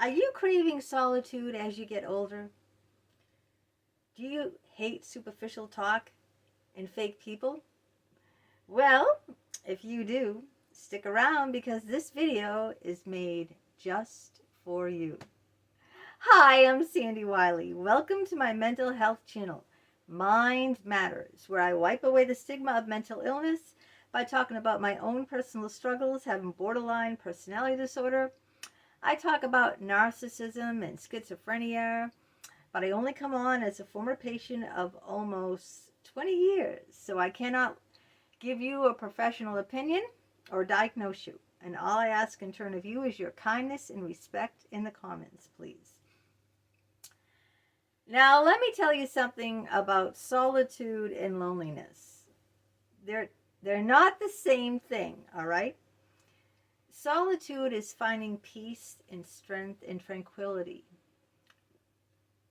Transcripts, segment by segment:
Are you craving solitude as you get older? Do you hate superficial talk and fake people? Well, if you do, stick around because this video is made just for you. Hi, I'm Sandy Wyllie. Welcome to my mental health channel, Mind Matters, where I wipe away the stigma of mental illness by talking about my own personal struggles, having borderline personality disorder. I talk about narcissism and schizophrenia, but I only come on as a former patient of almost 20 years, so I cannot give you a professional opinion or diagnose you. And all I ask in turn of you is your kindness and respect in the comments, please. Now, let me tell you something about solitude and loneliness. They're not the same thing, all right? Solitude is finding peace and strength and tranquility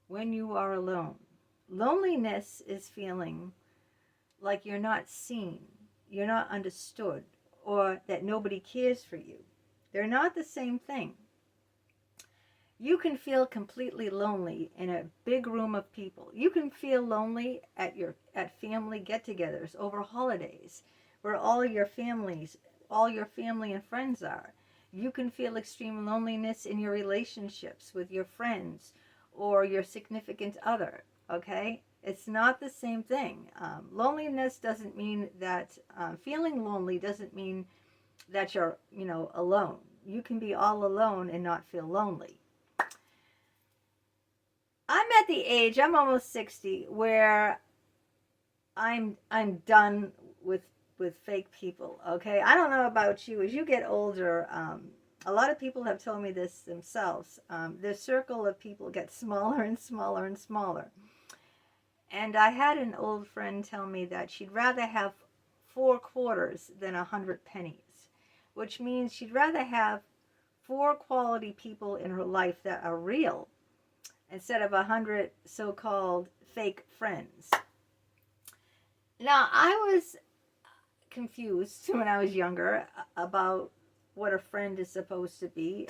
when you are alone. Loneliness is feeling like you're not seen, you're not understood, or that nobody cares for you. They're not the same thing. You can feel completely lonely in a big room of people. You can feel lonely at family get-togethers over holidays, where all your family and friends are. You can feel extreme loneliness in your relationships with your friends or your significant other, okay? It's not the same thing. Loneliness doesn't mean that, feeling lonely doesn't mean that you're, alone. You can be all alone and not feel lonely. I'm at the age, I'm almost 60, where I'm done with fake people, okay? I don't know about you. As you get older, a lot of people have told me this themselves. The circle of people gets smaller and smaller and smaller. And I had an old friend tell me that she'd rather have 4 quarters than 100 pennies, which means she'd rather have 4 quality people in her life that are real instead of 100 so-called fake friends. Now, I was confused when I was younger about what a friend is supposed to be,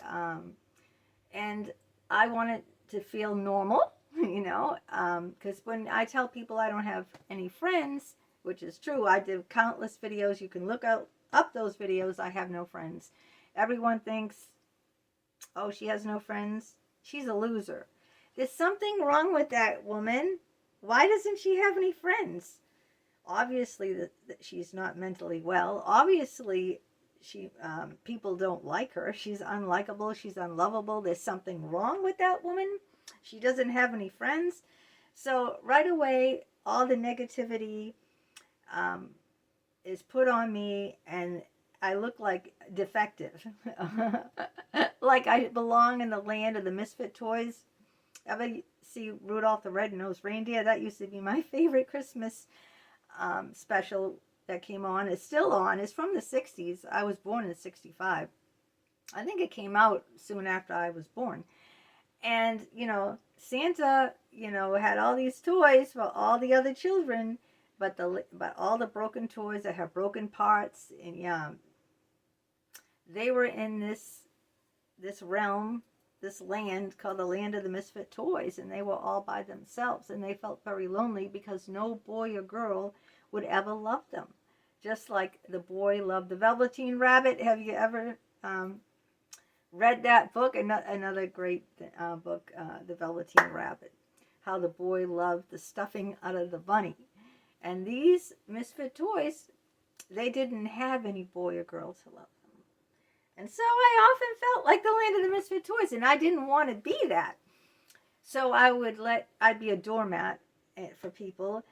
and I wanted to feel normal, because when I tell people I don't have any friends, which is true, I did countless videos. You can look up those videos. I have no friends. Everyone thinks, oh, she has no friends. She's a loser. There's something wrong with that woman. Why doesn't she have any friends? Obviously, that she's not mentally well. Obviously, people don't like her. She's unlikable. She's unlovable. There's something wrong with that woman. She doesn't have any friends. So right away, all the negativity is put on me, and I look like defective. Like I belong in the land of the misfit toys. Ever see Rudolph the Red-Nosed Reindeer? That used to be my favorite Christmas special that came on. It's still on. It's from the 60s. I was born in 65. I think it came out soon after I was born. And, Santa, had all these toys for all the other children, but all the broken toys that have broken parts, and they were in this realm, this land called the land of the misfit toys, and they were all by themselves, and they felt very lonely because no boy or girl would ever love them. Just like the boy loved the Velveteen Rabbit. Have you ever read that book? Another great book, The Velveteen Rabbit. How the boy loved the stuffing out of the bunny. And these misfit toys, they didn't have any boy or girl to love them. And so I often felt like the land of the misfit toys, and I didn't want to be that. So I'd be a doormat for people,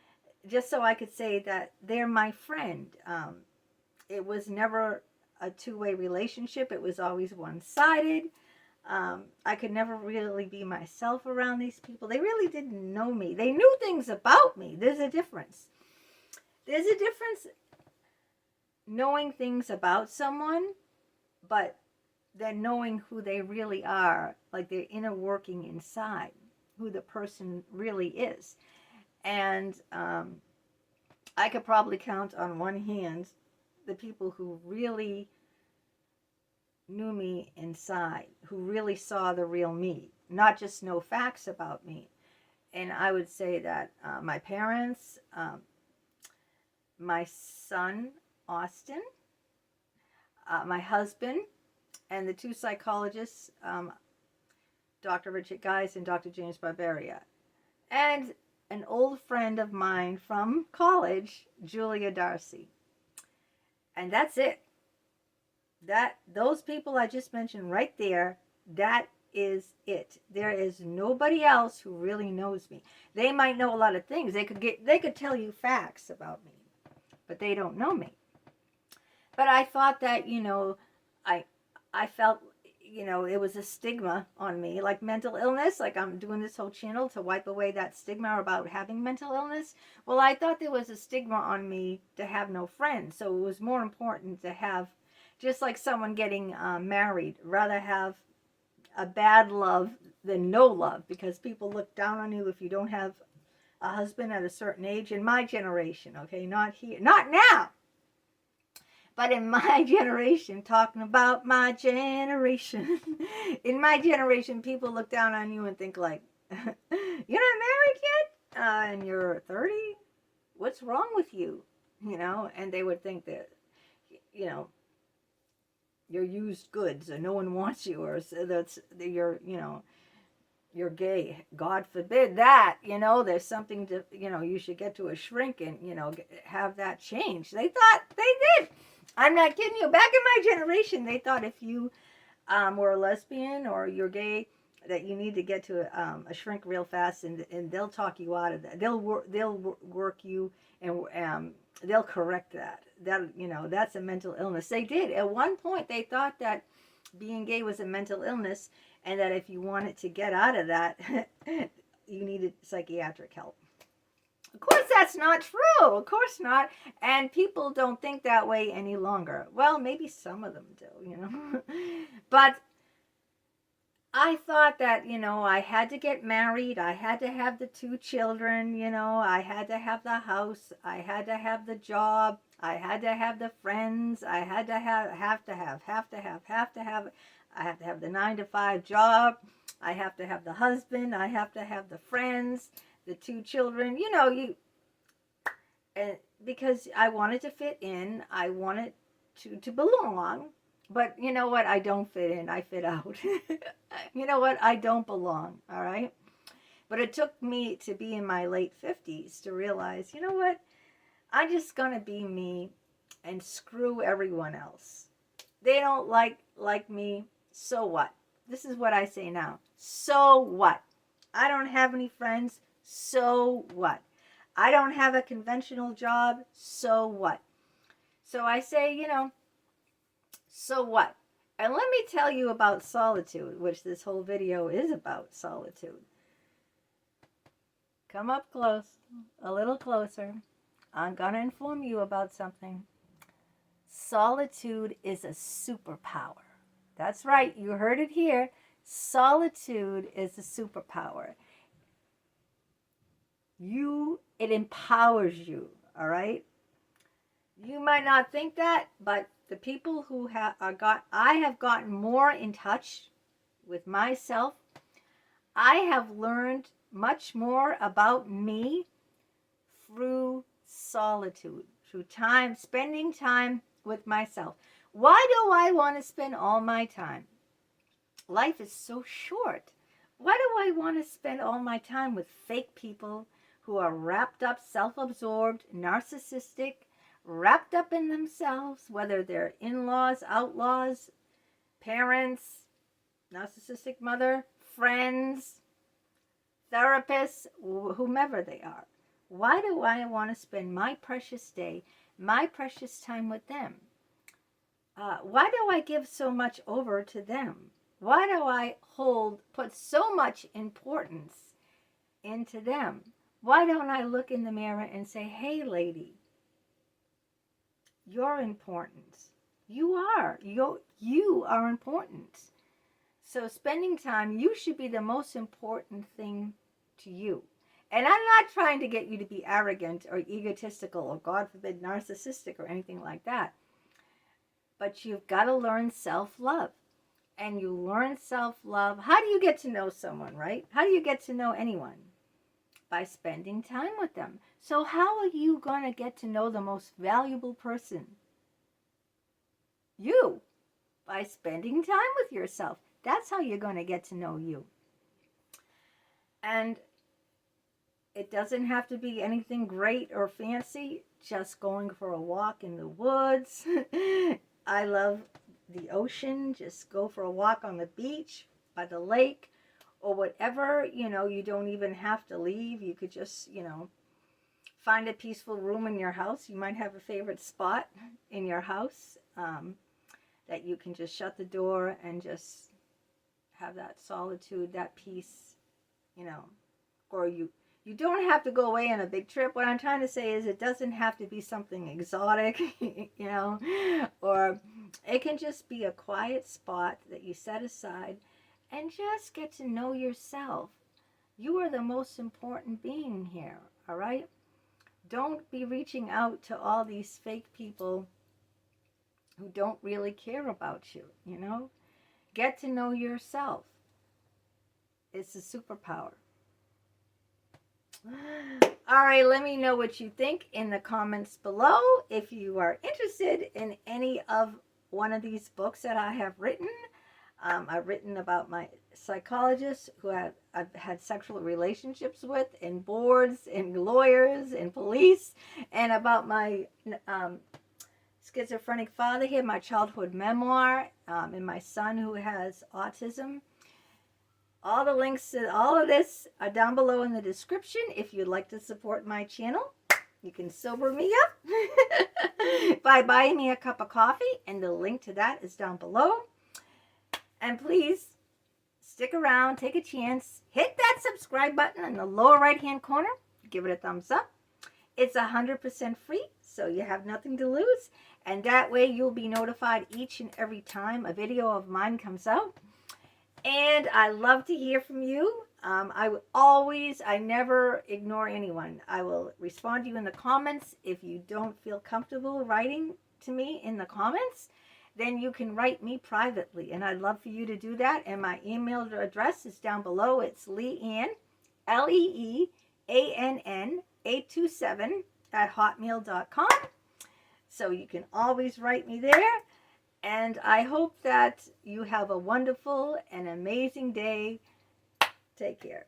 just so I could say that they're my friend. It was never a two-way relationship. It was always one-sided. I could never really be myself around these people. They really didn't know me. They knew things about me. There's a difference. There's a difference knowing things about someone, but then knowing who they really are, like their inner working inside, who the person really is. And I could probably count on one hand the people who really knew me inside, who really saw the real me, not just know facts about me. And I would say that my parents, my son, Austin, my husband, and the two psychologists, Dr. Richard Geis and Dr. James Barbaria, and an old friend of mine from college, Julia Darcy. And that's it. Those people I just mentioned right there, that is it. There is nobody else who really knows me. They might know a lot of things. They could tell you facts about me, but they don't know me. But I thought that, I felt, it was a stigma on me, like mental illness, like I'm doing this whole channel to wipe away that stigma about having mental illness. Well, I thought there was a stigma on me to have no friends. So it was more important to have, just like someone getting married, rather have a bad love than no love, because people look down on you if you don't have a husband at a certain age. In my generation, okay, not here, not now, but in my generation, talking about my generation, in my generation, people look down on you and think like, you're not married yet? And you're 30? What's wrong with you? And they would think that, you're used goods or no one wants you, or that's you're gay. God forbid that, there's something to, you should get to a shrink and, have that change. They did. I'm not kidding you. Back in my generation, they thought if you were a lesbian or you're gay, that you need to get to a shrink real fast, and they'll talk you out of that. They'll work you, and they'll correct that. That's a mental illness. They did. At one point, they thought that being gay was a mental illness, and that if you wanted to get out of that, you needed psychiatric help. Of course, that's not true. Of course not. And people don't think that way any longer. Well, maybe some of them do, But I thought that, I had to get married. I had to have the 2 children, I had to have the house. I had to have the job. I had to have the friends. I had to have I have to have the 9-to-5 job. I have to have the husband. I have to have the friends, the 2 children, and because I wanted to fit in, I wanted to belong. But you know what? I don't fit in. I fit out. You know what? I don't belong. All right. But it took me to be in my late 50s to realize, you know what? I'm just going to be me and screw everyone else. They don't like me. So what? This is what I say now. So what? I don't have any friends. So what? I don't have a conventional job. So what? So I say, so what? And let me tell you about solitude, which this whole video is about solitude. Come up close, a little closer. I'm going to inform you about something. Solitude is a superpower. That's right, you heard it here. Solitude is a superpower. It empowers you, all right? You might not think that, but the people who I have gotten more in touch with myself. I have learned much more about me through solitude, through spending time with myself. Why do I want to spend all my time? Life is so short. Why do I want to spend all my time with fake people who are wrapped up, self-absorbed, narcissistic, wrapped up in themselves, whether they're in-laws, outlaws, parents, narcissistic mother, friends, therapists, whomever they are? Why do I want to spend my precious day, my precious time with them? Why do I give so much over to them? Why do I put so much importance into them? Why don't I look in the mirror and say, hey, lady, you're important. You are. You are important. So spending time, you should be the most important thing to you. And I'm not trying to get you to be arrogant or egotistical or, God forbid, narcissistic or anything like that. But you've got to learn self-love. And you learn self-love. How do you get to know someone, right? How do you get to know anyone? By spending time with them. So how are you going to get to know the most valuable person? You. By spending time with yourself. That's how you're going to get to know you. And it doesn't have to be anything great or fancy. Just going for a walk in the woods. I love the ocean. Just go for a walk on the beach, by the lake, or whatever. You know, you don't even have to leave. You could just, you know, find a peaceful room in your house. You might have a favorite spot in your house that you can just shut the door and just have that solitude, that peace, you know. Or you don't have to go away on a big trip. What I'm trying to say is it doesn't have to be something exotic, you know, or it can just be a quiet spot that you set aside and just get to know yourself. You are the most important being here, all right? Don't be reaching out to all these fake people who don't really care about you, you know? Get to know yourself. It's a superpower. All right, let me know what you think in the comments below. If you are interested in any of one of these books that I have written, I've written about my psychologists who I've had sexual relationships with, and boards, and lawyers, and police, and about my schizophrenic father here, my childhood memoir, and my son who has autism. All the links to all of this are down below in the description. If you'd like to support my channel, you can sober me up by buying me a cup of coffee, and the link to that is down below. And please stick around, take a chance, hit that subscribe button in the lower right hand corner, give it a thumbs up. It's 100% free, so you have nothing to lose, and that way you'll be notified each and every time a video of mine comes out. And I love to hear from you. I never ignore anyone. I will respond to you in the comments. If you don't feel comfortable writing to me in the comments, then you can write me privately. And I'd love for you to do that. And my email address is down below. It's Leann, LEEANN 827 @hotmail.com. So you can always write me there. And I hope that you have a wonderful and amazing day. Take care.